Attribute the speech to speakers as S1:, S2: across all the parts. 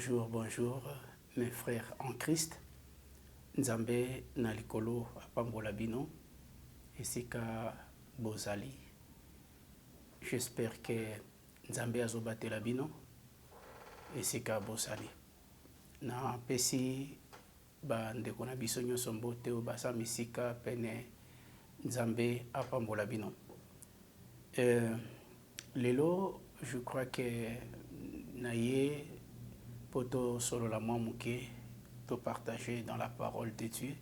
S1: Bonjour, mes frères en Christ. Nzambe na likolo apambola bino, esika bozali. J'espère que Nzambe azobatela bino, esika bozali. Na pesi ba ndeko na biso nyonso mbote o basa misika pene Nzambe apambola bino. Lelo, je crois que naye poto solo la moi muke to partager dans la parole de Dieu.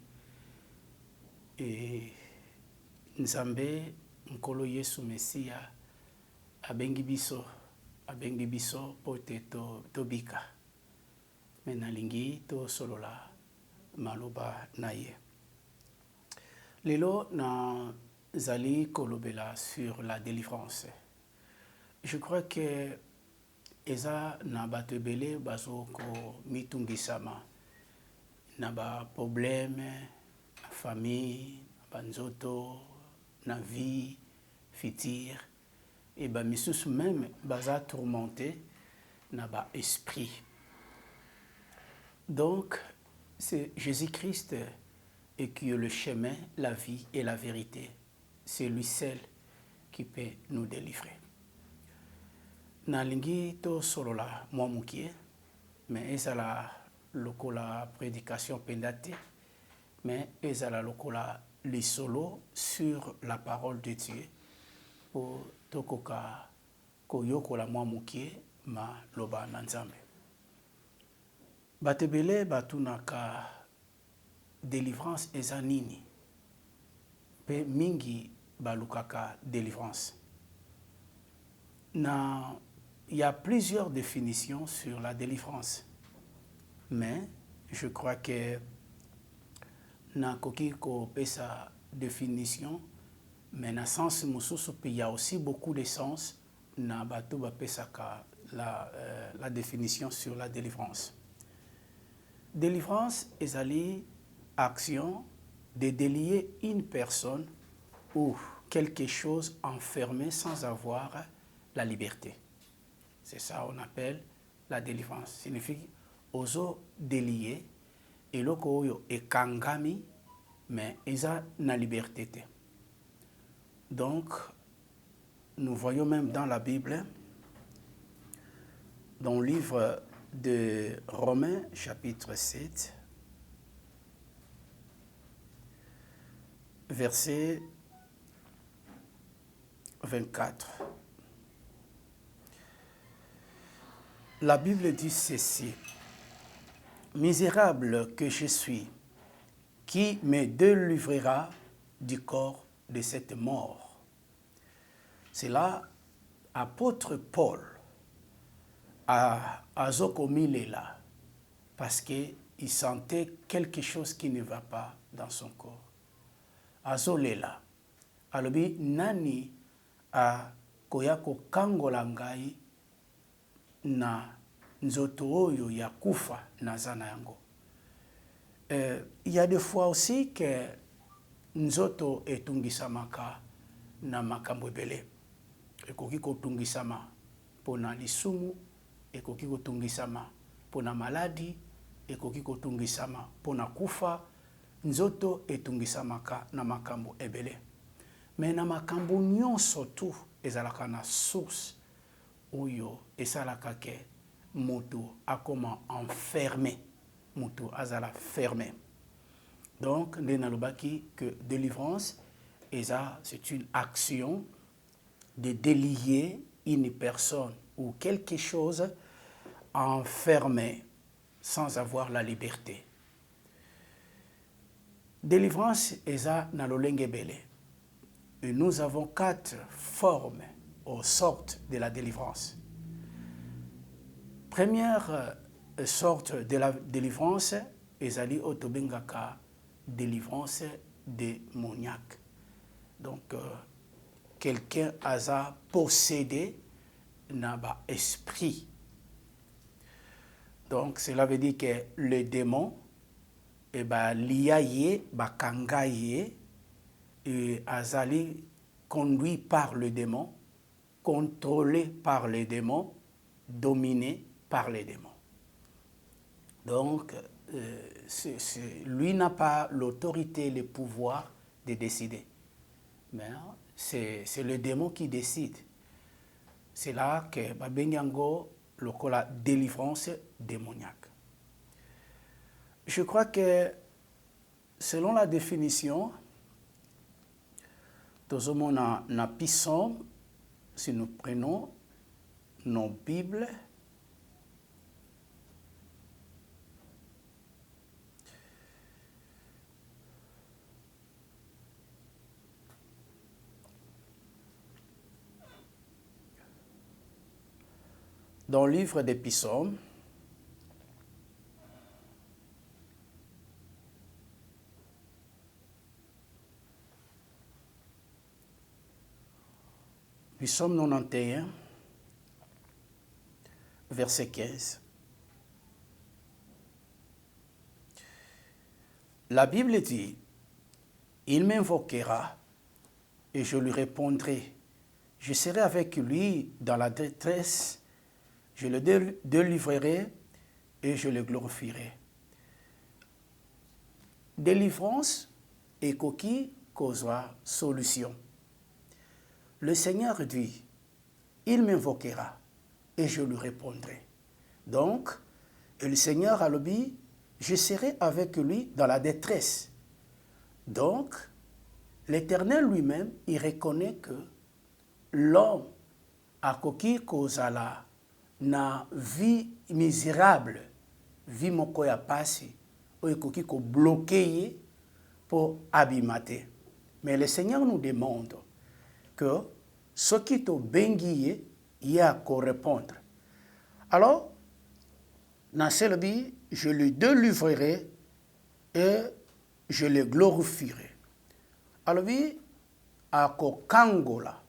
S1: Et Nzambe nkolo Yesu Mesia abengi biso pote to bika. Menalingi to solo la maloba na ye. Lelo na zali kolobela sur la délivrance. Je crois que eza na bato ebele bazo ko mitungisama na ba problème na famille, na banzoto, na vie future et ba misusu même baza tourmenté na ba esprit. Donc c'est Jésus-Christ et qui est le chemin, la vie et la vérité. C'est lui seul qui peut nous délivrer. Nalingi to solo la mwa mukie, mais ezala lokola prédication pendate, mais ezala lokola li solo sur la parole de Dieu pour tokoka koyoko la mwa mukie ma loba na Nzambe. Batebele batunaka délivrance eza nini, pe mingi balukaka délivrance. Il y a plusieurs définitions sur la délivrance, mais je crois que na koki ko pesa définition, mais na sens mususu il y a aussi beaucoup de sens na bato ba pesaka la définition sur la délivrance. Délivrance est action de délier une personne ou quelque chose enfermé sans avoir la liberté. C'est ça qu'on appelle la délivrance. Ça signifie ozo délier et loko oyo ekangami mais eza na liberté. Donc nous voyons même dans la Bible, dans le livre de Romains chapitre 7, verset 24. La Bible dit ceci: misérable que je suis, qui me délivrera du corps de cette mort. C'est là, apôtre Paul a commis là, parce qu'il sentait quelque chose qui ne va pas dans son corps. Azolela. Alobi nani a koyako kangola ngai na nzoto oyo ya kufa na zana yango. Il y a des fois aussi que nzoto etungisamaka na makambo ebele. Ekoki kotungisama pona lisumu, ekoki kotungisama pona maladi, ekoki kotungisama pona kufa. Nzoto etungisamaka na makambo ebele. Mais na makambo nyonso tu ezalaka na source oyo esalaka ke moto akoma enfermé, moto azala fermé. Donc nde nalobaki que délivrance c'est une action de délier une personne ou quelque chose enfermé sans avoir la liberté. Délivrance eza na lolenge bele. Et nous avons 4 formes ou sortes de la délivrance. Première sorte de la délivrance ezali otobengaka délivrance démoniaque. Donc quelqu'un a possédé na ba esprit. Donc cela veut dire que le démon et ba liaye ba kangaye et azali conduit par le démon, contrôlé par les démons, dominé par les démons. Donc, lui n'a pas l'autorité, le pouvoir de décider. Mais c'est le démon qui décide. C'est là que Babenyango lokola délivrance démoniaque. Je crois que selon la définition, tout le monde a pissant, si nous prenons nos Bibles, dans le livre des psaumes, psaume 91, verset 15. La Bible dit, « Il m'invoquera et je lui répondrai. Je serai avec lui dans la détresse. Je le délivrerai et je le glorifierai. » Délivrance et coquille causera solution. Le Seigneur dit, il m'invoquera et je lui répondrai. Donc, le Seigneur a dit, je serai avec lui dans la détresse. Donc, l'Éternel lui-même, il reconnaît que l'homme a coquille causala na vie misérable, vie moko ya pasi, ou coquille ko bloqué pour abimate. Mais le Seigneur nous demande que ce qui te benguié, il y a qu'à répondre. Alors, dans cette vie, je le délivrerai et je le glorifierai. Alors, oui, à Kokangola.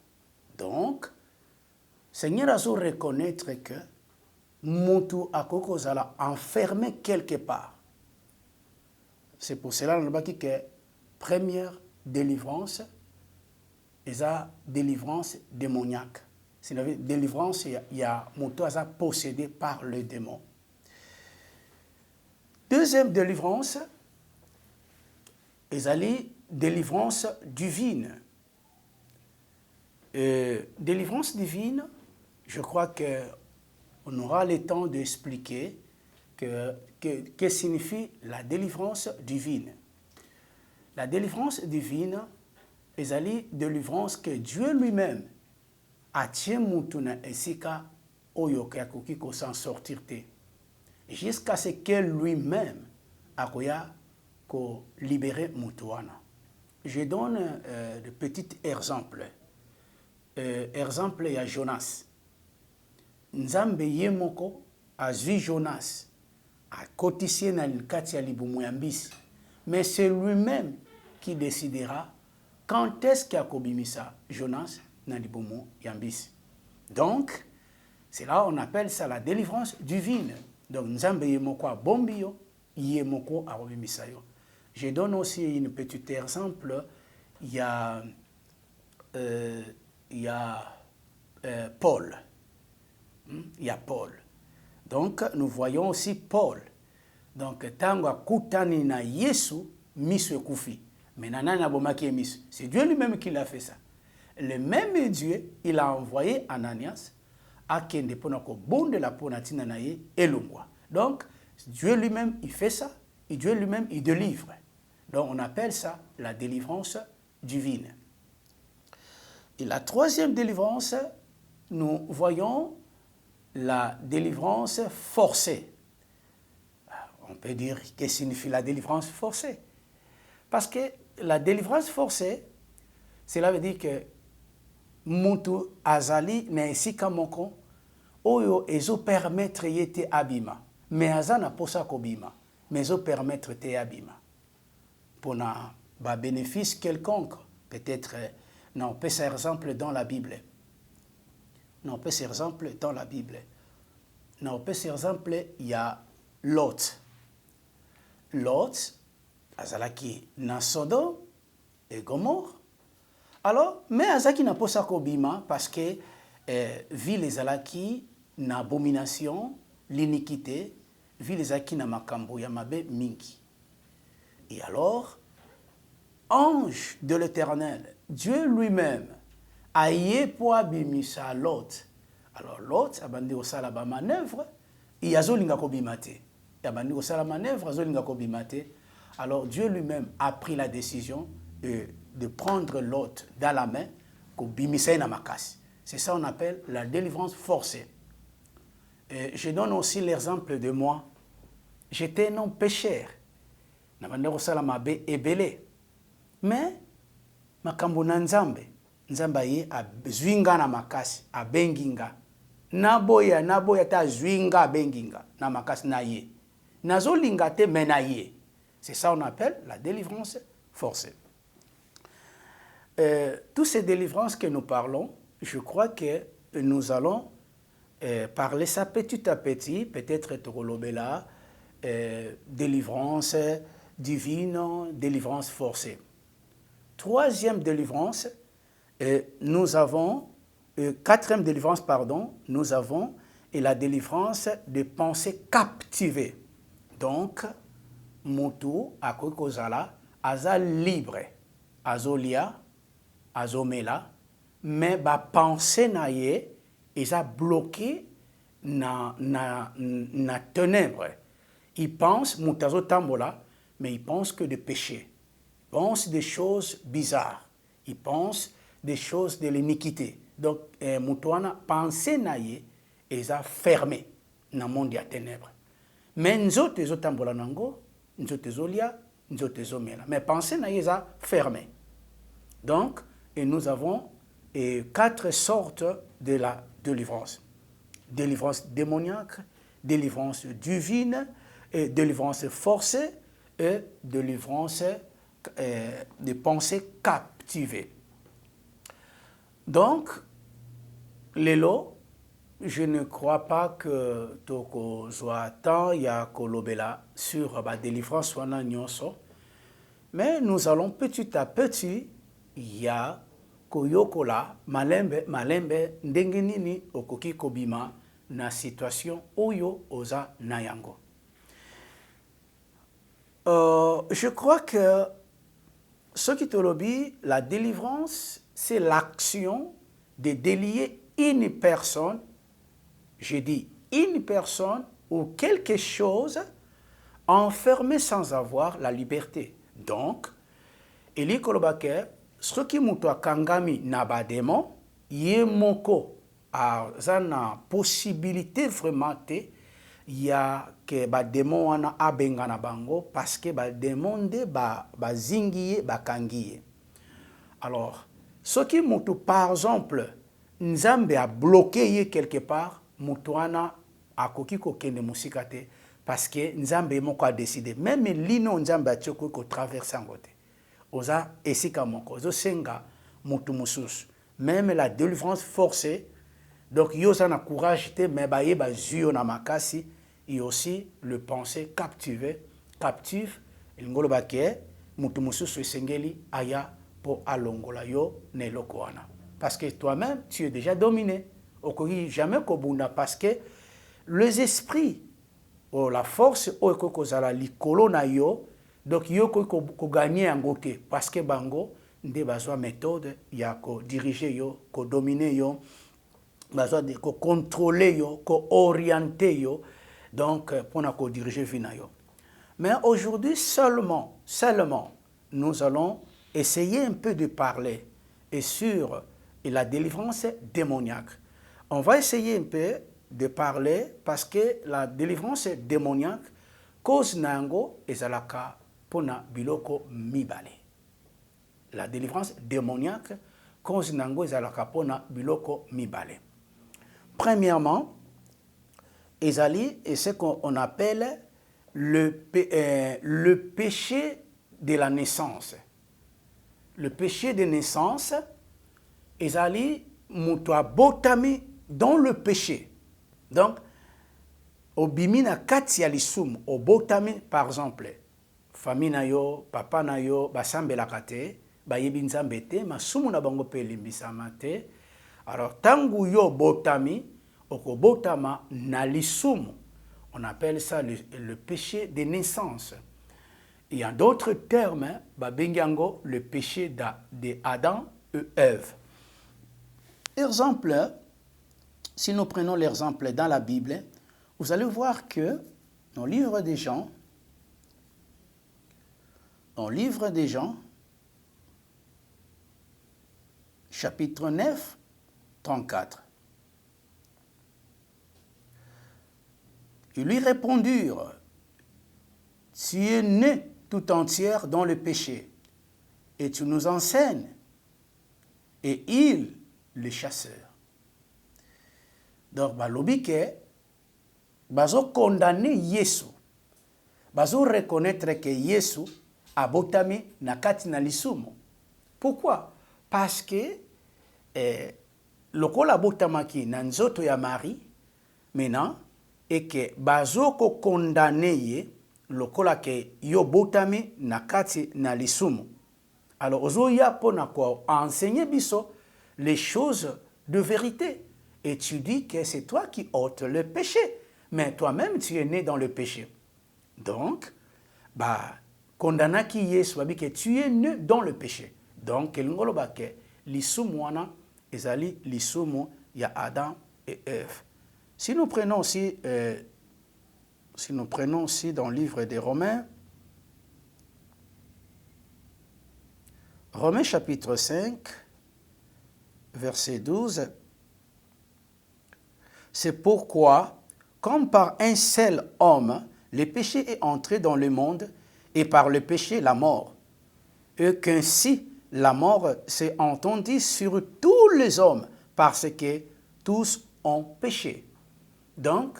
S1: Donc, Seigneur a su reconnaître que Moutou a Kokozala enfermé quelque part. C'est pour cela que première délivrance, c'est la délivrance démoniaque. C'est la délivrance, il y a Moutou a possédé par le démon. Deuxième délivrance, c'est la délivrance divine. Délivrance divine, je crois qu'on aura le temps d'expliquer que signifie la délivrance divine. La délivrance divine est la délivrance que Dieu lui-même a tient Moutouna et Sika Oyokakuki ko s'en sortir jusqu'à ce qu'elle lui-même a libéré Moutouana. Je donne de petits exemples. Exemple, il y a Jonas. Nzambe yemoko a vu Jonas a cotisé dans le quartier Libumuyambis. Mais c'est lui-même qui décidera quand est-ce qu'il a kobimisa Jonas dans Libumuyambis. Donc, c'est là on appelle ça la délivrance divine. Donc, Nzambe yemoko a bombio, yemoko a kobimisayo. Je donne aussi un petit exemple. Il y a Paul. Il y a Paul. Donc, nous voyons aussi Paul. Donc, tango kutani na Yesu, misu ekufi. Mais nanana bomaki misu. C'est Dieu lui-même qui l'a fait ça. Le même Dieu, il a envoyé Ananias à kende ponako bonde la ponatina na ye elongwa. Donc, Dieu lui-même, il fait ça. Et Dieu lui-même, il délivre. Donc, on appelle ça la délivrance divine. Et la troisième délivrance, nous voyons la délivrance forcée. On peut dire que signifie la délivrance forcée. Parce que la délivrance forcée, cela veut dire que Moutou Azali n'est si kamoko, oyo ezo permettre yete abima. Mais Azana posa kobima, mais ezo permettre te abima. Pour un bénéfice quelconque, peut-être. Non, on peut faire exemple dans la Bible. Non, on peut faire exemple dans la Bible. Non, on peut faire exemple, il y a Lot. Lot, azalaki na Sodome et Gomorre. Alors, mais azaki na posa kobima parce que ville azalaki na abomination, l'iniquité, ville ezalaki na makambo ya mabe mingi. Et alors, ange de l'Éternel, Dieu lui-même, a yé pour abimisa Lot. Alors Lot abandi osala ba manœuvre, et azolinga kobimate. Abandi osala manœuvre, azolinga kobimate. Alors Dieu lui-même a pris la décision de prendre Lot dans la main, kobimisa na makasi. C'est ça qu'on appelle la délivrance forcée. Et je donne aussi l'exemple de moi. J'étais un homme pécheur. Nabandi osala mabe ebele. Mais makambo na Nzambe, Nzambe ye azwinga na makasi, abenginga. Naboya ta zwinga abenginga na makasi na ye. Nazolinga te mena ye. C'est ça qu'on appelle la délivrance forcée. Toutes ces délivrances que nous parlons, je crois que nous allons parler ça petit à petit, peut-être Torolobela, délivrance divine, délivrance forcée. Troisième délivrance, nous avons, quatrième délivrance, pardon, nous avons la délivrance des pensées captivées. Donc, Moutou, Akokozala, Aza libre, Azolia, Azomela, mais ba pensée naye, Eza bloqué na ténèbres. Il pense, Moutazo Tambola, mais il pense que de péché. Il pense des choses bizarres. Il pense des choses de l'iniquité. Donc, Moutouana, pensée naye, Eza fermé dans le monde des ténèbres. Mais nous autres, tambola nango, nous autres, zolia, nous autres, zomela. Mais pensée naye, Eza fermé. Donc, et nous avons quatre sortes de la délivrance. Délivrance démoniaque, délivrance divine, délivrance forcée et délivrance de pensées captivées. Donc, Lelo, je ne crois pas que Toko Zoatan ya Kolobela sur la délivrance wana nyonso, mais nous allons petit à petit ya koyokola malembe ndenge nini okoki kobima na situation oyo oza na yango. Je crois que ce qui te lobby, la délivrance, c'est l'action de délier une personne, je dis une personne ou quelque chose enfermé sans avoir la liberté. Donc, Eli Kolobake, ce qui m'a kangami nabademo, ye moko a zana possibilité vraiment te ya que ba démon wana abenga na bango parce que ba démonde ba zingiye ba kangiye. Alors, ce qui mutu par exemple Nzambe a bloqué quelque part, mutuana akoki ko kende musikate parce que Nzambe moko a décidé même lino Nzambe a tshoko ko traverser ngote. Oza esika moko, ozo senga mutu mususu. Même la délivrance forcée, donc yoza na courage te mais ba yeba zuyo na makasi. Et aussi le pensée captive, ngolo baké, mutu mususu sengeli aya po alongola yo ne lokoana. Parce que toi-même, tu es déjà dominé. Okoki jamais kobunda parce que les esprits, ou la force, ou kokozala likolo na yo, donc yo ko gagner en gote parce que bango nde bazwa méthode ya ko diriger yo, ko dominer yo, bazwa de ko contrôler yo, ko orienter yo. Donc, pour nous diriger Vinayo. Mais aujourd'hui, seulement, nous allons essayer un peu de parler sur la délivrance démoniaque. On va essayer un peu de parler parce que la délivrance démoniaque cause nango ezalaka pona biloko mibale. La délivrance démoniaque cause nango ezalaka pona biloko mibale. Premièrement, Ezali est ce qu'on appelle le péché de la naissance. Le péché de naissance, Ezali mutwa botami dans le péché. Donc, obimina kati ya lisumu, obotami par exemple, famille na yo, papa na yo, basambelaka te, bayebi Nzambe te, masumu na bango pe limbisama te. Alors, tangu yo botami, okobotama na lisumu. On appelle ça le péché de naissance. Et en d'autres termes, babengango, le péché d'Adam et Ève. Exemple, si nous prenons l'exemple dans la Bible, vous allez voir que dans le livre des Jean, chapitre 9, 34, ils lui répondirent, tu es né tout entière dans le péché, et tu nous enseignes. Et il, le chasseur. Donc, balobi ke, bazo condamner Yesu. Bazo reconnaître que Yesu a botami na kati na lisumu. Pourquoi? Parce que lokola botamaki na nzoto ya Marie, maintenant, et que bazo ko condamner ye, lokola ke yo botami na kati na lisumu. Alors, ozoya pona ko enseigner biso les choses de vérité. Et tu dis que c'est toi qui ôtes le péché. Mais toi-même, tu es né dans le péché. Donc, condamna ki Yesu babi que tu es né dans le péché. Donc, kelingolo ba ke lisumu wana ezali lisumu ya Adam et Ève. Si nous prenons aussi dans le livre des Romains, Romains chapitre 5, verset 12, c'est pourquoi, comme par un seul homme, le péché est entré dans le monde, et par le péché, la mort, et qu'ainsi la mort s'est entendue sur tous les hommes, parce que tous ont péché. Donc,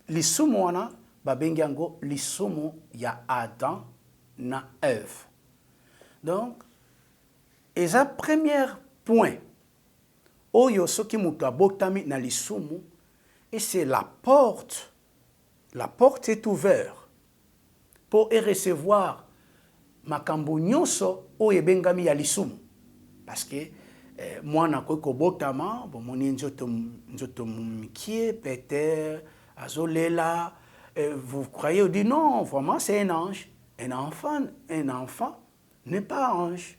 S1: lisumu wana, babengango, lisumu ya Adam na Ève. Donc, et ça, premier point, oyo soki mutu abotami na lisumu, et c'est la porte. La porte est ouverte pour recevoir makambo nyonso oyo ebengami ya lisumu. Parce que mwana koki kobotama, bomoni nzoto mikie, Peter, azolela, vous croyez, vous dites non, vraiment c'est un ange. Un enfant n'est pas ange.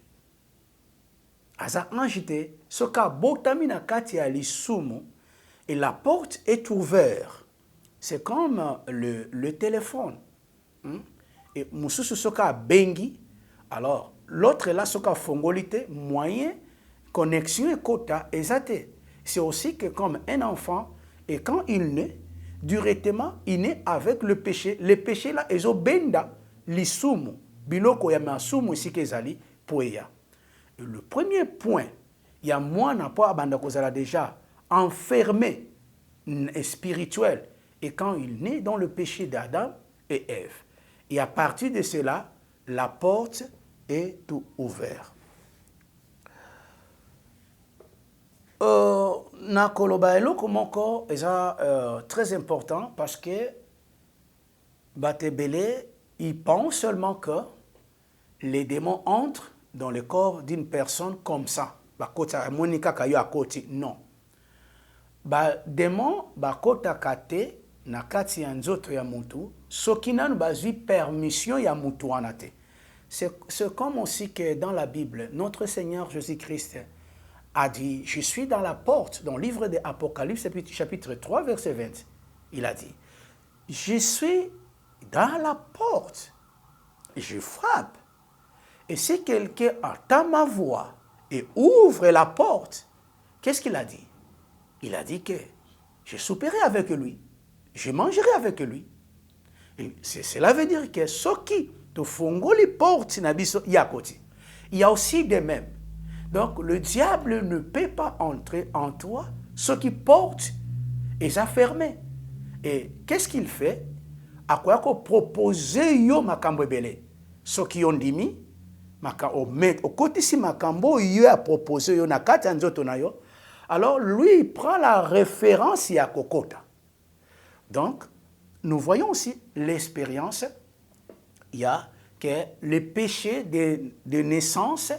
S1: Aza ange te, soka botami na kati ya lisumu, et la porte est ouverte. C'est comme le téléphone. Et mususu soka bengi, alors l'autre là soka fongolite, moyen, connexion et quota, exacte. C'est aussi que comme un enfant, et quand il naît, directement, il naît avec le péché. Le péché là, ezo benda, lisumu, biloko ya masumu ici kezali, poeya. Le premier point, il y a moi n'a pas abandonné déjà enfermé spirituel, et quand il naît dans le péché d'Adam et Ève. Et à partir de cela, la porte est tout ouverte. Na koloba eloko moko eza très important parce que Batebele, il pense seulement que les démons entrent dans le corps d'une personne comme ça. Non. Démon bakota kate na kati ya nzoto ya mutu, soki nanu bazwi permission ya mutu wana te. C'est comme aussi que dans la Bible, notre Seigneur Jésus-Christ a dit, je suis dans la porte, dans le livre de Apocalypse, chapitre 3, verset 20. Il a dit, je suis dans la porte, je frappe. Et si quelqu'un entend ma voix et ouvre la porte, qu'est-ce qu'il a dit? Il a dit que je souperai avec lui, je mangerai avec lui. Cela veut dire que ce qui te fongoli porte il y a aussi des mêmes. Donc le diable ne peut pas entrer en toi, ce qui porte est fermé. Et qu'est-ce qu'il fait? À quoi proposer yo makambo belé? Ce qui ont dit mi, au côté si makambo yo a proposé yo na kati nzoto na yo. Alors, lui, il prend la référence à Kokota. Donc, nous voyons aussi l'expérience. Il y a que le péché de naissance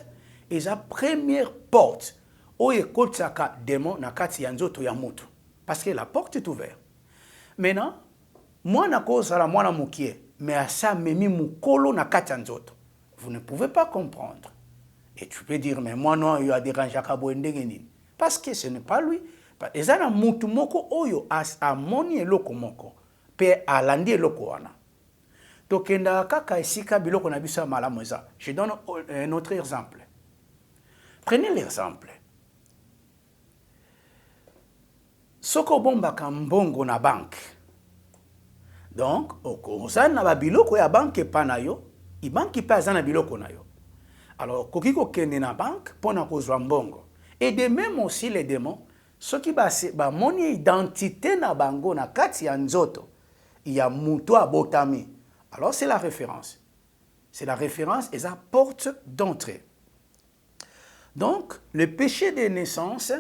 S1: est la première porte. Où il y a démon na kati ya nzoto ya mutu. Parce que la porte est ouverte. Maintenant, mwana kozala mwana mukie, mais à ça memi mukolo na kati ya nzoto. Vous ne pouvez pas comprendre. Et tu peux dire, mais moi non, il a dérangé à Kabouendengeni. Parce que ce n'est pas lui. Et ça, mutu moko oyo a moni eloko moko. Pe alandi eloko wana. Tokenda kaka esika biloko na biso malamu eza. Je donne un autre exemple. Prenez l'exemple. Soko bombaka mbongo na banque. Donc, okozana na ba biloko ya banque pa na yo, I banque pa azana biloko na yo. Alors, kokiko kende na banque pona kozwa mbongo. Et de même aussi les démons, ceux qui ba moni identité na bango na kati ya nzoto, il y a muto abotami. Alors c'est la référence. C'est la référence et sa porte d'entrée. Donc, le péché de naissance,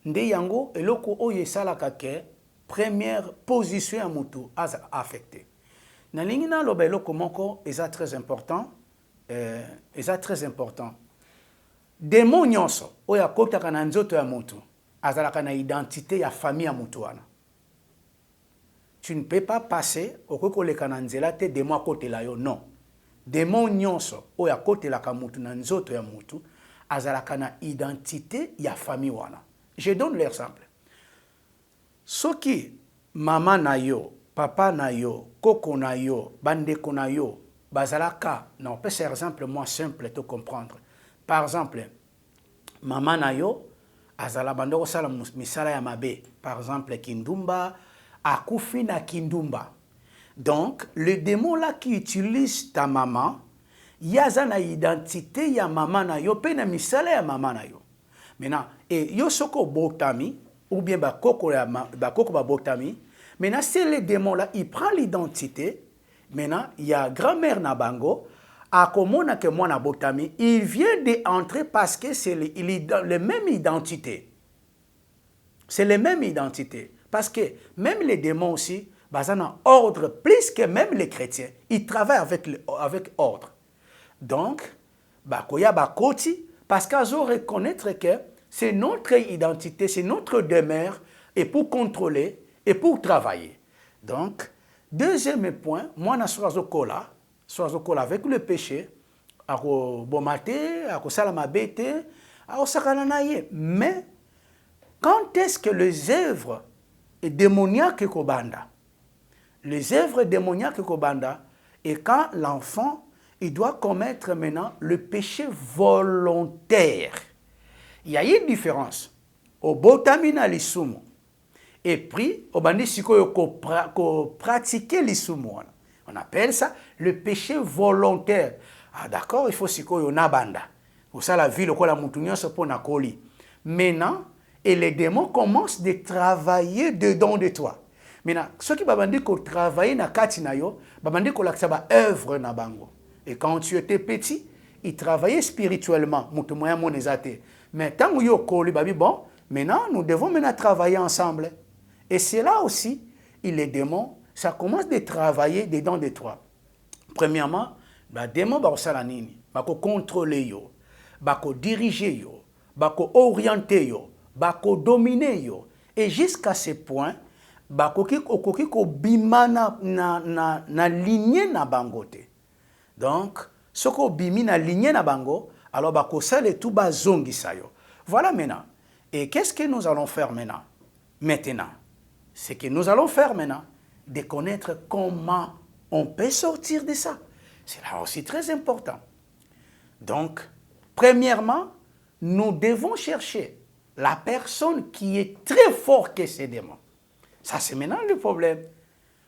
S1: nde yango eloko oyo esalaka ke première position ya mutu affecté. Na lingi na loba eloko moko eza très important. Eza très important. Démon nyonso oyo akotaka na nzoto ya mutu azalaka na identité ya famille ya mutu wana. Tu ne peux pas passer au kokoleka na nzela te démon akotela yo, non. Démon nyonso oyo akotelaka mutu na nzoto ya mutu azalaka na identité ya famille wana. Je donne l'exemple. Soki mama na yo, papa na yo, koko na yo, bandeko na yo, bazalaka, non, peut ser exemple moins simple de comprendre. Par exemple, maman na yo, azala bandoko sala misala ya mabe, par exemple kindumba, akufi na kindumba. Donc, le démon là qui utilise ta maman, yaza na identité ya maman na yo, pe na misala ya maman na yo. Maintenant, et yo soko botami, ou bien bakoko botami, maintenant c'est le démon là, il prend l'identité. Maintenant, il y a grand-mère Nabango, à komona que moi botami, il vient d'entrer parce que c'est le même identité. C'est la même identité. Parce que même les démons aussi, ils ont ordre plus que même les chrétiens. Ils travaillent avec ordre. Donc, bakoya bakoti, parce qu'ils ont reconnaître que c'est notre identité, c'est notre demeure, et pour contrôler, et pour travailler. Donc, deuxième point, moi, je suis avec le péché, mais quand est-ce que les œuvres démoniaques kobanda, les œuvres démoniaques kobanda, et quand l'enfant, il doit commettre maintenant le péché volontaire. Il y a une différence. Au botamina lisumu. Et puis, au bandi siko pratiquer l'isumu. On appelle ça le péché volontaire. Ah d'accord, il faut siko yo nabanda. Pour ça la vie, le quoi la moutounion se pose na koli. Maintenant, et les démons commencent de travailler dedans de toi. Maintenant, ceux qui babandi ko travailler na kati na yo, babandi ko laksa ba œuvre na bango. Et quand tu étais petit, ils travaillaient spirituellement, moutoumouya monezate. Mais tant que yo koli babi bon, maintenant nous devons maintenant travailler ensemble. Et c'est là aussi, les démons, ça commence de travailler dedans de toi. Premièrement, les démons vont contrôler yo, vont diriger yo, vont orienter yo, vont dominer yo. Et jusqu'à ce point, vont bimana na lignée na bangote. Donc, ce qu'on bimi na lignée na bango, alors vont sale tout bazongi sayo. Voilà maintenant. Et qu'est-ce que nous allons faire maintenant? Maintenant. Ce que nous allons faire maintenant, de connaître comment on peut sortir de ça. C'est là aussi très important. Donc, premièrement, nous devons chercher la personne qui est très forte que ces démons. Ça, c'est maintenant le problème.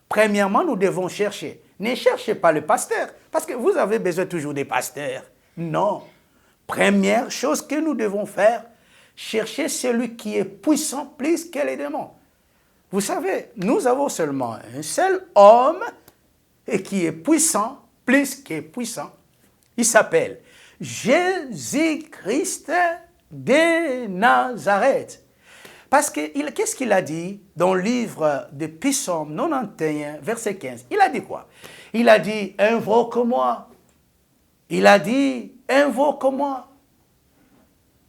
S1: Premièrement, nous devons chercher. Ne cherchez pas le pasteur, parce que vous avez besoin toujours des pasteurs. Non. Première chose que nous devons faire, chercher celui qui est puissant plus que les démons. Vous savez, nous avons seulement un seul homme et qui est puissant, plus que puissant. Il s'appelle Jésus-Christ de Nazareth. Parce que qu'est-ce qu'il a dit dans le livre de Psaume 91, verset 15? Il a dit quoi? Il a dit, invoque-moi. Il a dit, invoque-moi.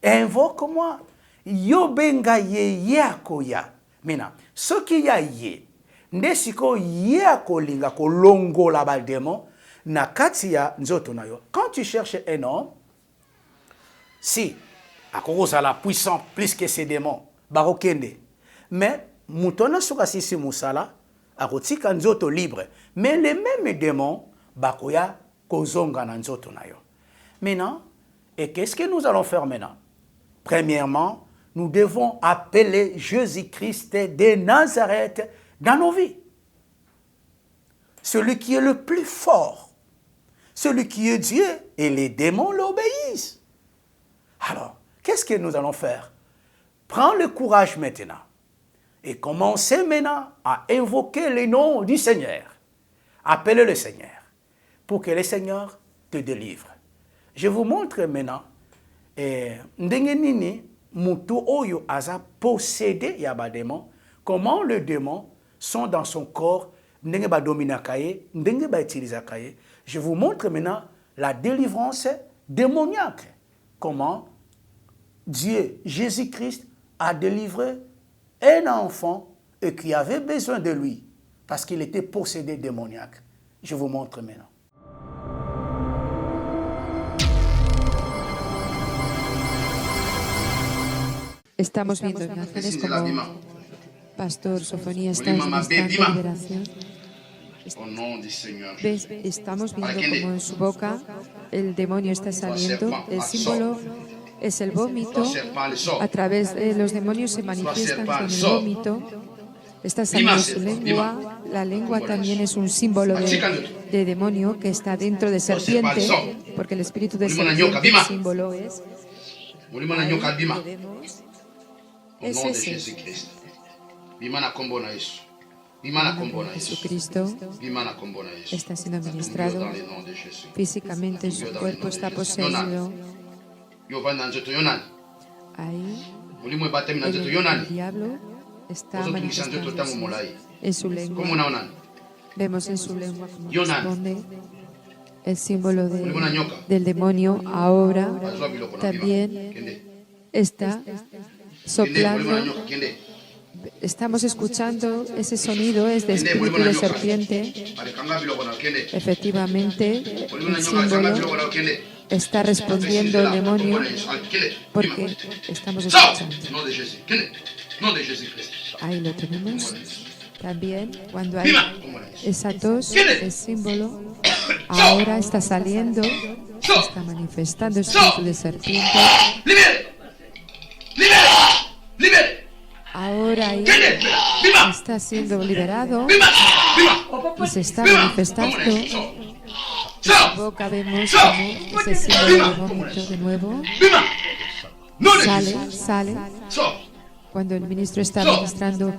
S1: Invoque-moi. Yobenga ye yakoya. Maintenant, ce qu'il y a yé, nde siko ye akolinga kolongola ba démon na kati ya nzoto na yo. Quand tu cherches un homme, si akozala puissant plus que ces démons barokende, mais mutona soka sisi musala akotika nzoto libre, mais les mêmes démons bakoya kozonga na nzoto na yo. Maintenant, et qu'est-ce que nous allons faire maintenant? Premièrement, nous devons appeler Jésus-Christ de Nazareth dans nos vies. Celui qui est le plus fort, celui qui est Dieu, et les démons l'obéissent. Alors, qu'est-ce que nous allons faire? Prends le courage maintenant et commencez maintenant à invoquer le nom du Seigneur. Appelez le Seigneur pour que le Seigneur te délivre. Je vous montre maintenant ndenge nini mutu oyo aza possédé ya ba démon, comment les démons sont dans son corps, ndenge ba dominaka ye, ndenge ba utilisaka ye. Je vous montre maintenant la délivrance démoniaque. Comment Dieu, Jésus-Christ, a délivré un enfant et qui avait besoin de lui parce qu'il était possédé démoniaque. Je vous montre maintenant.
S2: Estamos viendo imágenes como Pastor Sofonías está administrando liberación. Estamos viendo como en su boca el demonio está saliendo. El símbolo es el vómito. A través de los demonios se manifiestan con el vómito. Está saliendo su lengua. La lengua también es un símbolo de demonio que está dentro de serpiente, porque el espíritu de serpiente, el símbolo es... Es ese. Jesucristo está siendo administrado físicamente, su cuerpo está poseído. Ahí el diablo está manifestándose en su lengua. Vemos en su lengua como responde el símbolo del demonio. Ahora también está soplando. Estamos escuchando ese sonido, es de espíritu de serpiente. Efectivamente, el símbolo está respondiendo el demonio porque estamos escuchando. Ahí lo tenemos. También cuando hay esa tos, el símbolo ahora está saliendo, se está manifestando espíritu de serpiente. Ahora ahí está siendo liberado y se está manifestando. En su boca vemos como ese símbolo de vómito de nuevo sale. Cuando el ministro está ministrando,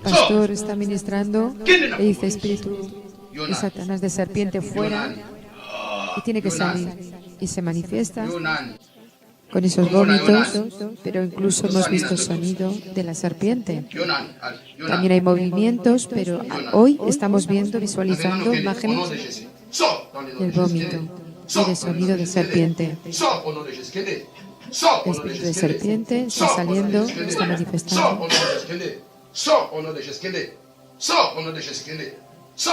S2: pastor está ministrando, le dice espíritu de Satanás de serpiente fuera y tiene que salir y se manifiesta con esos vómitos, pero incluso hemos visto el sonido de la serpiente. También hay movimientos, pero hoy estamos viendo, visualizando imágenes del vómito y del sonido de serpiente. El espíritu de serpiente está saliendo, está manifestando.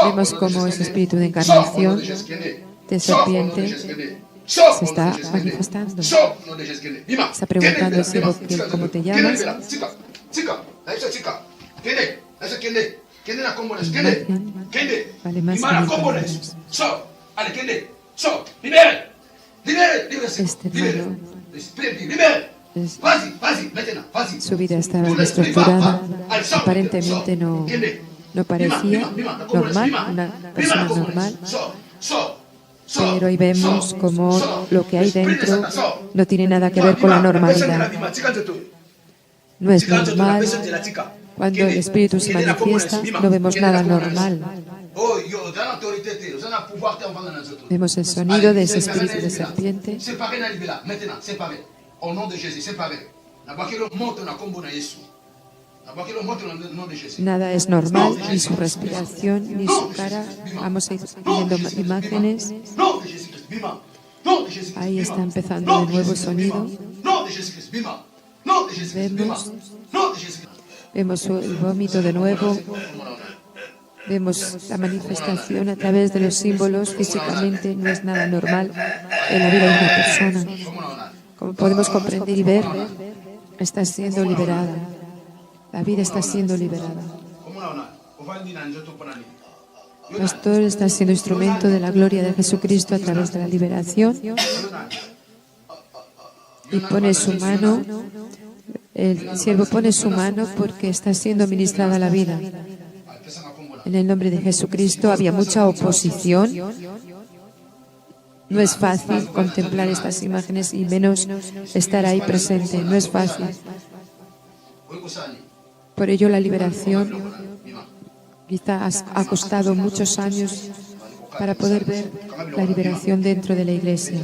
S2: Vemos como ese espíritu de encarnación de serpiente se está manifestando. Está preguntando al siervo cómo te llamas. Vale más este hermano, su vida estaba estructurada, aparentemente no parecía normal, una persona normal. Pero hoy vemos como lo que hay dentro no tiene nada que ver con la normalidad. No es normal. Cuando el espíritu se manifiesta, no vemos nada normal. Vemos el sonido de ese espíritu de serpiente. Nada es normal, ni su respiración, ni su cara. Vamos a ir viendo imágenes. Ahí está empezando de nuevo el sonido. Vemos el vómito de nuevo. Vemos la manifestación a través de los símbolos. Físicamente no es nada normal en la vida de una persona. Como podemos comprender y ver, está siendo liberada. La vida está siendo liberada. El pastor está siendo instrumento de la gloria de Jesucristo a través de la liberación y pone su mano, el siervo pone su mano porque está siendo ministrada la vida. En el nombre de Jesucristo había mucha oposición. No es fácil contemplar estas imágenes y menos estar ahí presente. No es fácil. Por ello la liberación quizás ha costado muchos años para poder ver la liberación dentro de la iglesia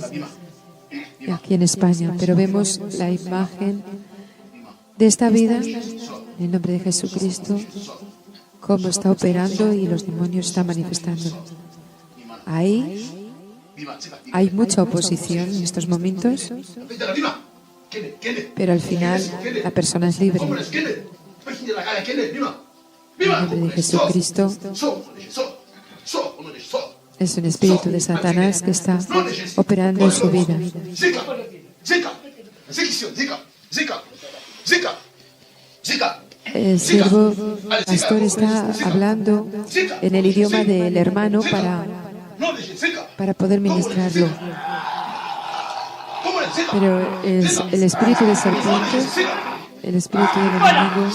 S2: y aquí en España. Pero vemos la imagen de esta vida en el nombre de Jesucristo, cómo está operando y los demonios están manifestando. Ahí hay mucha oposición en estos momentos, pero al final la persona es libre. En el nombre de Jesucristo es un espíritu de Satanás que está operando en su vida. El siervo pastor está hablando en el idioma del hermano para poder ministrarlo. Pero el espíritu de serpientes, el espíritu del enemigo,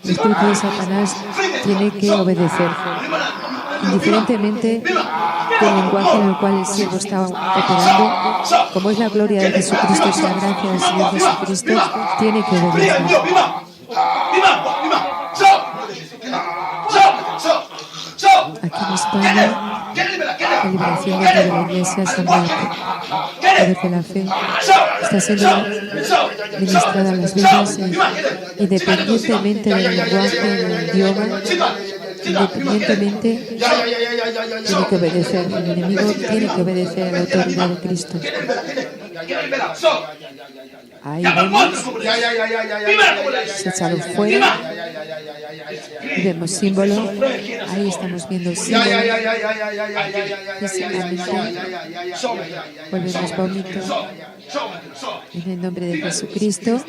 S2: el espíritu de Satanás tiene que obedecer. Indiferentemente del lenguaje en el cual el siervo está operando, como es la gloria de Jesucristo, es la gracia del Señor Jesucristo, tiene que obedecer. Aquí en España, la liberación dentro de la iglesia es el poder de la fe. Está siendo ministrada a las vidas independientemente del lenguaje, del idioma, independientemente tiene que obedecer. El enemigo tiene que obedecer a la autoridad de Cristo. Ahí vemos, se echaron fuera y vemos símbolo. Ahí estamos viendo el símbolo. Físicamente volvemos vómito en el nombre de Jesucristo.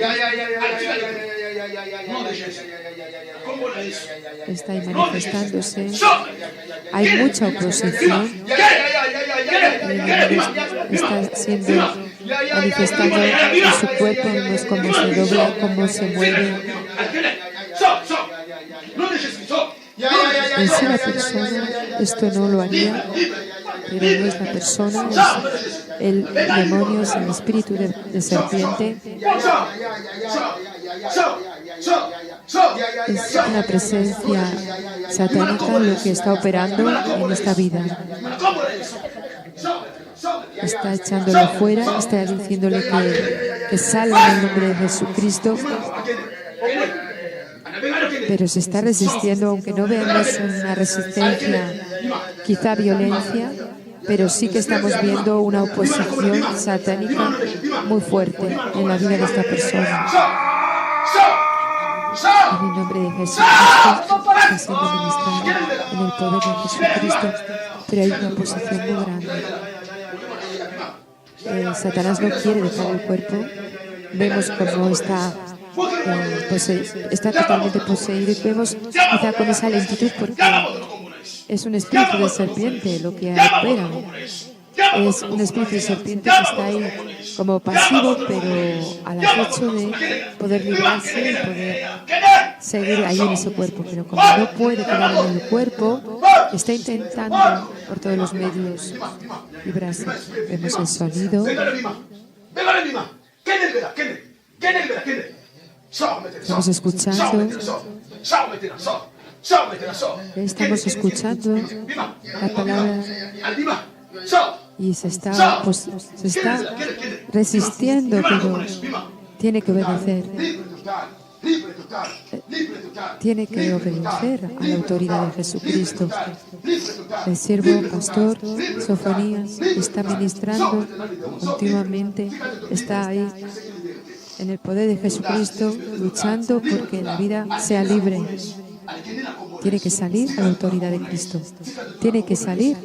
S2: Está ahí manifestándose. Hay mucha oposición. Está siendo manifestando en su cuerpo, vemos cómo se dobla, cómo se mueve. En sí la persona esto no lo haría, pero no es la persona, es el demonio, es el espíritu de serpiente. Es una presencia satánica lo que está operando en esta vida. Está echándolo fuera, está diciéndole que salga en el nombre de Jesucristo, pero se está resistiendo, aunque no veamos una resistencia, quizá violencia, pero sí que estamos viendo una oposición satánica muy fuerte en la vida de esta persona. En el nombre de Jesucristo está siendo ministrado en el poder de Jesucristo, pero hay una oposición muy grande. Satanás no quiere dejar el cuerpo. Vemos cómo está totalmente poseído y vemos quizá con esa lentitud porque es un espíritu de serpiente lo que opera. Es un espíritu de serpiente que está ahí como pasivo, pero al acecho de poder librarse y poder seguir ahí en ese cuerpo. Pero como no puede quedar en el cuerpo, está intentando por todos los medios librarse. Vemos el sonido. Estamos escuchando. Estamos escuchando la palabra y se está resistiendo, pero tiene que obedecer. Tiene que obedecer a la autoridad de Jesucristo. El siervo pastor Sofonías está ministrando continuamente, está ahí en el poder de Jesucristo, luchando porque la vida sea libre. tiene que salir a la autoridad de Cristo. Tiene que salir.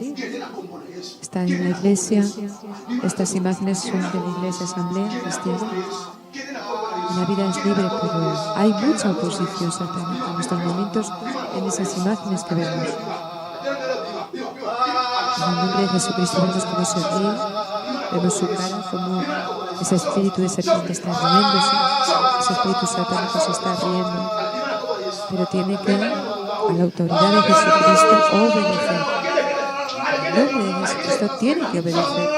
S2: Está en la iglesia. Estas imágenes son de la iglesia asamblea cristiana. La vida es libre, pero hay mucha oposición satánica en estos momentos en esas imágenes que vemos. En el nombre de Jesucristo vemos cómo se ríe, vemos su cara, cómo ese espíritu de serpiente está riéndose, ese espíritu satánico se está riendo, pero tiene que, a la autoridad de Jesucristo, obedecer. En el nombre de Jesucristo tiene que obedecer.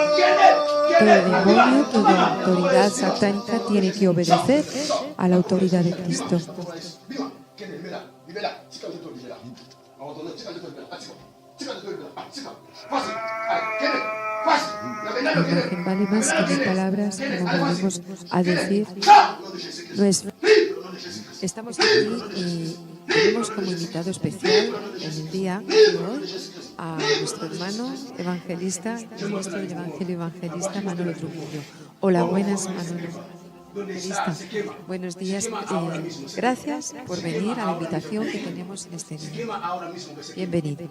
S2: Todo demonio, toda autoridad satánica tiene que obedecer a la autoridad de Cristo. La imagen vale más que mil palabras, como volvemos a decir. Estamos aquí y tenemos como invitado especial en el día de hoy a nuestro hermano evangelista, ministro del Evangelio evangelista Manolo Trujillo. Hola, buenas, Manolo. Evangelista, buenos días. Gracias por venir a la invitación que tenemos en este día. Bienvenido.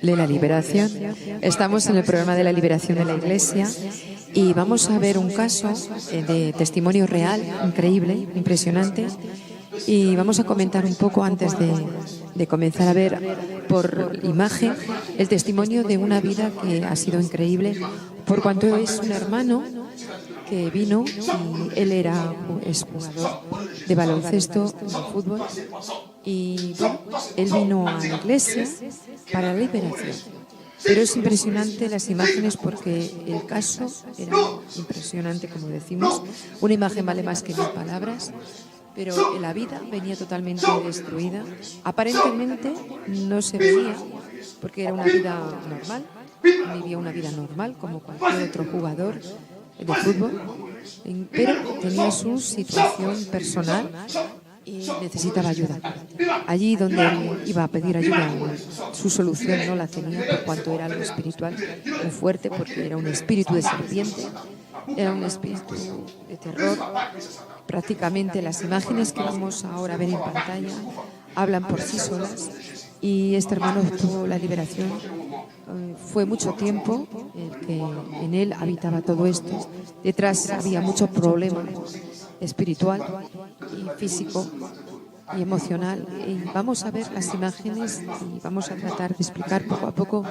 S2: De la liberación. Estamos en el programa de la liberación de la Iglesia y vamos a ver un caso de testimonio real, increíble, impresionante. Y vamos a comentar un poco antes de comenzar a ver por imagen el testimonio de una vida que ha sido increíble, por cuanto es un hermano que vino y él es jugador de baloncesto, de fútbol, y bueno, él vino a la iglesia para la liberación. Pero es impresionante las imágenes porque el caso era impresionante, como decimos. Una imagen vale más que mil palabras. Pero la vida venía totalmente destruida. Aparentemente no se veía, porque era una vida normal, vivía una vida normal como cualquier otro jugador de fútbol, pero tenía su situación personal y necesitaba ayuda. Allí donde él iba a pedir ayuda, su solución no la tenía por cuanto era algo espiritual muy fuerte, porque era un espíritu de serpiente, era un espíritu de terror. Prácticamente las imágenes que vamos ahora a ver en pantalla hablan por sí solas y este hermano obtuvo la liberación. Fue mucho tiempo el que en él habitaba todo esto. Detrás había mucho problema espiritual y físico y emocional. Y vamos a ver las imágenes y vamos a tratar de explicar poco a poco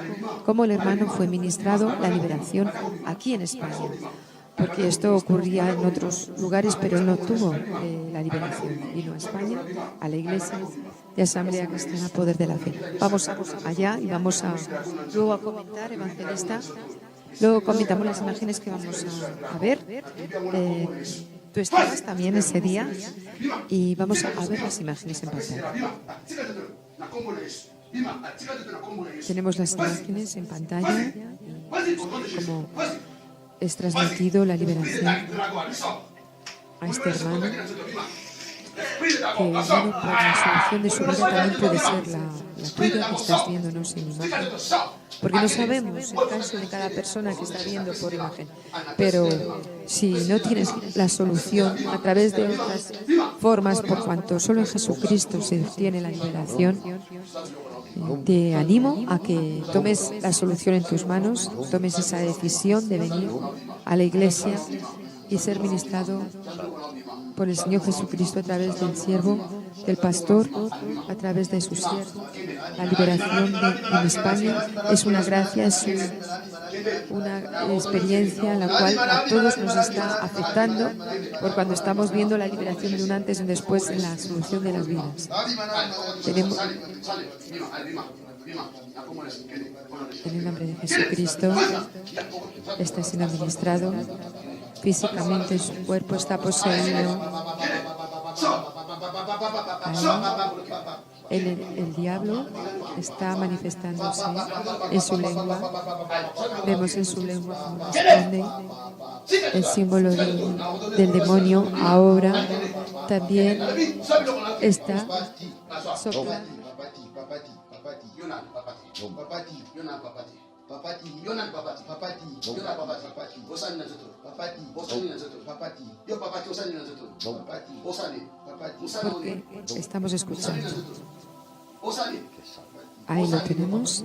S2: cómo el hermano fue ministrado la liberación aquí en España. Porque esto ocurría en otros lugares, pero él no tuvo la liberación. Vino a España, a la iglesia de Asamblea Cristiana Poder de la Fe. Vamos allá y vamos luego a comentar, evangelista. Luego comentamos las imágenes que vamos a ver. Tú estabas también ese día y vamos a ver las imágenes en pantalla. Tenemos las imágenes en pantalla como es transmitido la liberación a este hermano, que bueno, por la solución de su vida también puede ser la tuya que estás viéndonos en imagen, porque no sabemos el caso de cada persona que está viendo por imagen, pero si no tienes la solución a través de otras formas, por cuanto solo en Jesucristo se obtiene la liberación, te animo a que tomes la solución en tus manos, tomes esa decisión de venir a la iglesia y ser ministrado por el Señor Jesucristo a través del siervo, del pastor, a través de su siervo. La liberación en España es una gracia, es una experiencia en la cual a todos nos está afectando por cuando estamos viendo la liberación de un antes y un después en la solución de las vidas. En el nombre de Jesucristo está siendo ministrado. Físicamente su cuerpo está poseído. El diablo está manifestándose en su lengua. Vemos en su lengua cómo responde el símbolo del demonio. Ahora también está soplando.
S3: Papati, Yona Papati. Papati, Yona Papati, Papati, Yona Papati, Papati, Osani Nazoto, Papati, Osani Nazoto, Papati, Yo Papati, Osani Nazoto, Papati, Osani, Papati, Osani.
S2: Porque estamos escuchando.
S3: Osani.
S2: Ahí lo tenemos.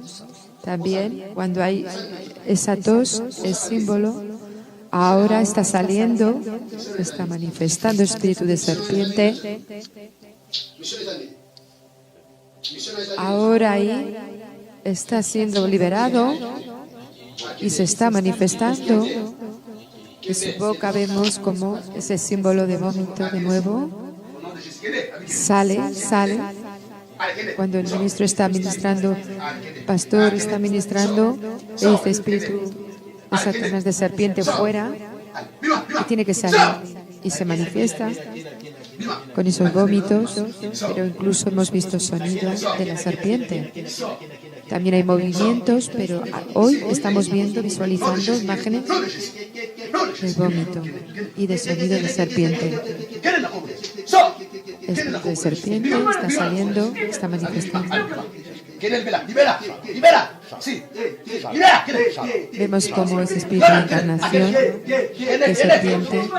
S2: También cuando hay esa tos, es símbolo. Ahora está saliendo, se está manifestando el espíritu de serpiente. Ahora ahí está siendo liberado y se está manifestando. En su boca vemos como ese símbolo de vómito de nuevo sale. Cuando el ministro está ministrando, el pastor está ministrando, le dice espíritu de Satanás de serpiente fuera y tiene que salir y se manifiesta con esos vómitos, pero incluso hemos visto sonidos de la serpiente. También hay movimientos, pero hoy estamos viendo, visualizando imágenes del vómito y de sonido de serpiente. El espíritu de serpiente está saliendo, está manifestando. Vemos cómo ese espíritu de encarnación de serpiente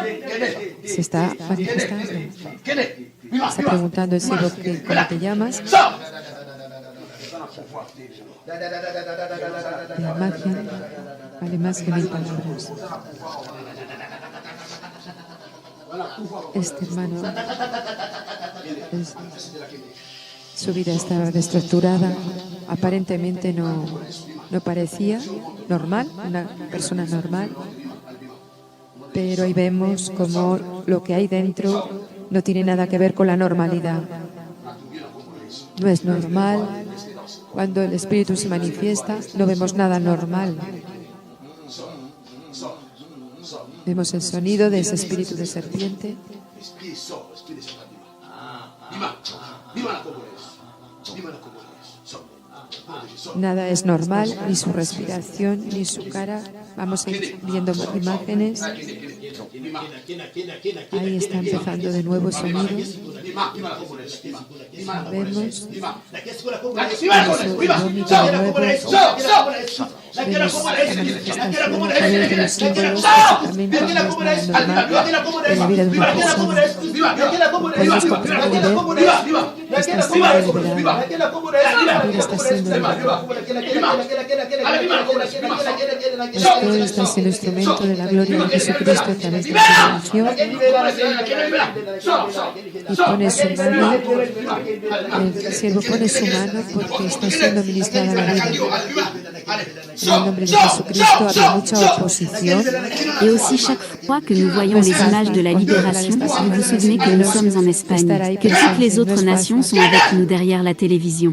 S2: se está manifestando. Está preguntando el siervo cómo te llamas. La magia vale más que 1000 palabras. Este hermano, su vida estaba desestructurada, aparentemente no parecía normal, una persona normal, pero ahí vemos como lo que hay dentro no tiene nada que ver con la normalidad. No es normal. Cuando el espíritu se manifiesta, no vemos nada normal. Vemos el sonido de ese espíritu de serpiente. Nada es normal, ni su respiración, ni su cara. Vamos a ir viendo imágenes. Ahí está empezando de nuevo sonidos. Vemos el vómito de nuevo. Vemos la manifestación a través de los símbolos que no es nada normal en la vida de una persona. Podemos comprender que está siendo liberado. Está siendo liberado. Esto está siendo instrumento de la gloria de Jesucristo a través de la liberación. Y pone su mano, el siervo pone su mano porque está siendo ministrada la vida. En el nombre de Jesucristo había mucha oposición.
S4: Et aussi chaque fois que nous voyons les images de la libération, vous vous souvenez que nous sommes en Espagne, que toutes les autres nations sont avec nous derrière la télévision.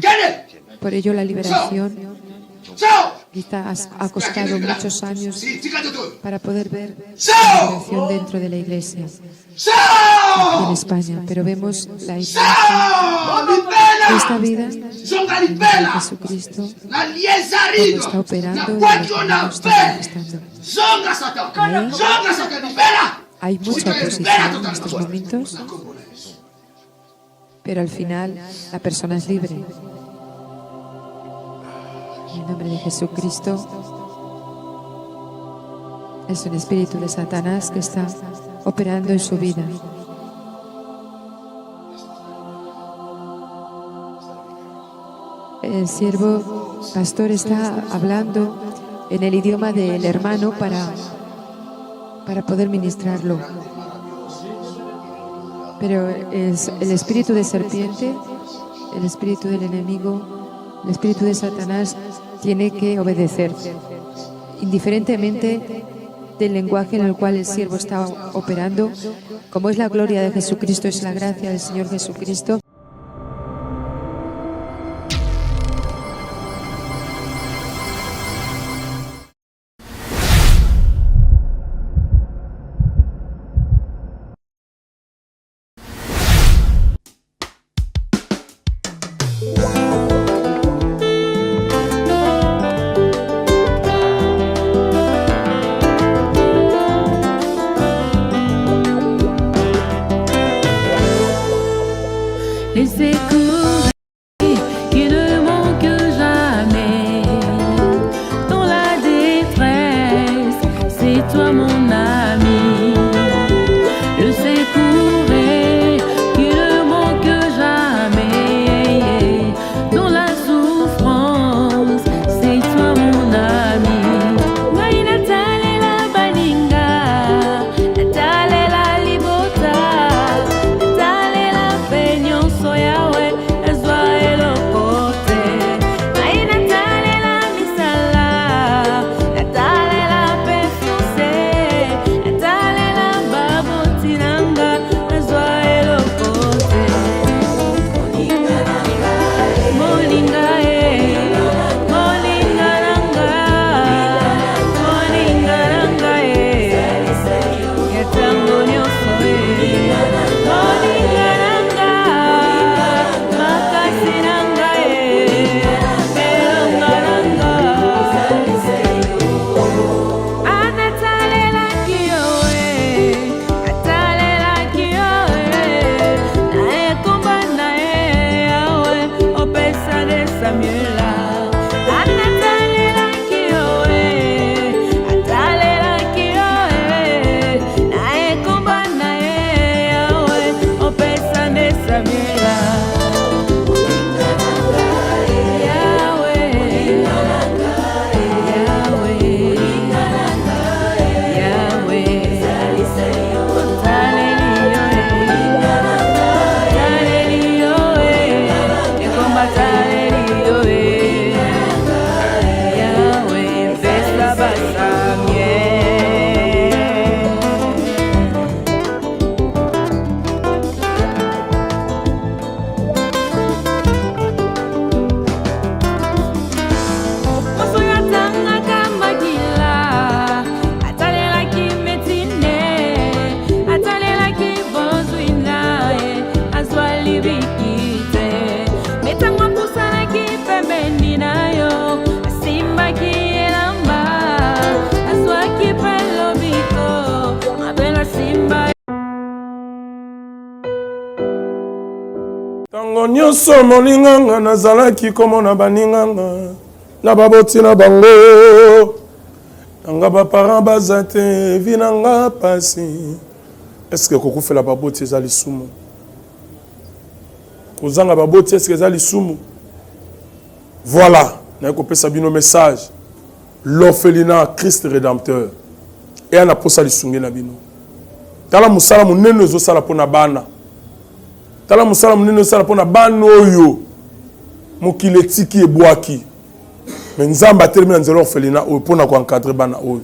S2: Por ello la liberación ha costado muchos años para poder ver la liberación dentro de la iglesia aquí en España, pero vemos la iglesia de esta vida en nombre de Jesucristo cuando está operando y cuando está manifestando. Hay mucha oposición en estos momentos, pero al final la persona es libre. En el nombre de Jesucristo es un espíritu de Satanás que está operando en su vida. El siervo pastor está hablando en el idioma del hermano para poder ministrarlo. Pero es el espíritu de serpiente, el espíritu del enemigo, el espíritu de Satanás tiene que obedecer, indiferentemente del lenguaje en el cual el siervo está operando. Como es la gloria de Jesucristo, es la gracia del Señor Jesucristo.
S5: Et c'est couru qui ne manque jamais. bibikite metangwa pusana kipembeni nayo simba kielamba aswa kipelo biko mabela simba
S6: tango nyonso molinganga nazalaki komona baninganga na baboti na bango nanga baparent baza te vi nanga pasi eske kokufela baboti eza lisumu kozanga baboti eske eza lisumu voilà naye kopesa bino message l'orphelinat Christ rédempteur eya na posa lisunge na bino tala mosala monene ezosala mpo na bana tala mosala monene ezosala mpo na bana oyo mokili etiki ebwaki me nzambe atelemi na nzela orphelinat oyo mpo na koencadre bana oyo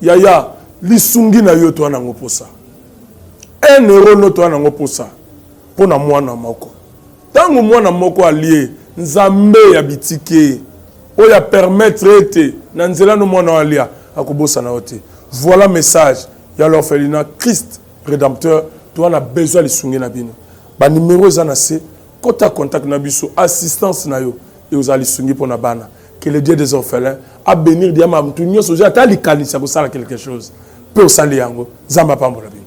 S6: yaya lisungi na yo toa nango posa un euro no toa nango posa mpo na mwana moko ntango mwana moko alie nzambe ya bitike oyo apermettre ete na nzela no mwana alia akobosana yo te voilà message ya l'orphelinat Christ rédempteur toa na besoin lisungi na bino banimero eza na se kota contact na biso assistance na yo et ozala lisungi mpo na bana que le Dieu des orphelins a bénir diama mtu nyonso ata likanisa kosala quelque chose pe osali yango nzambe apambola bino.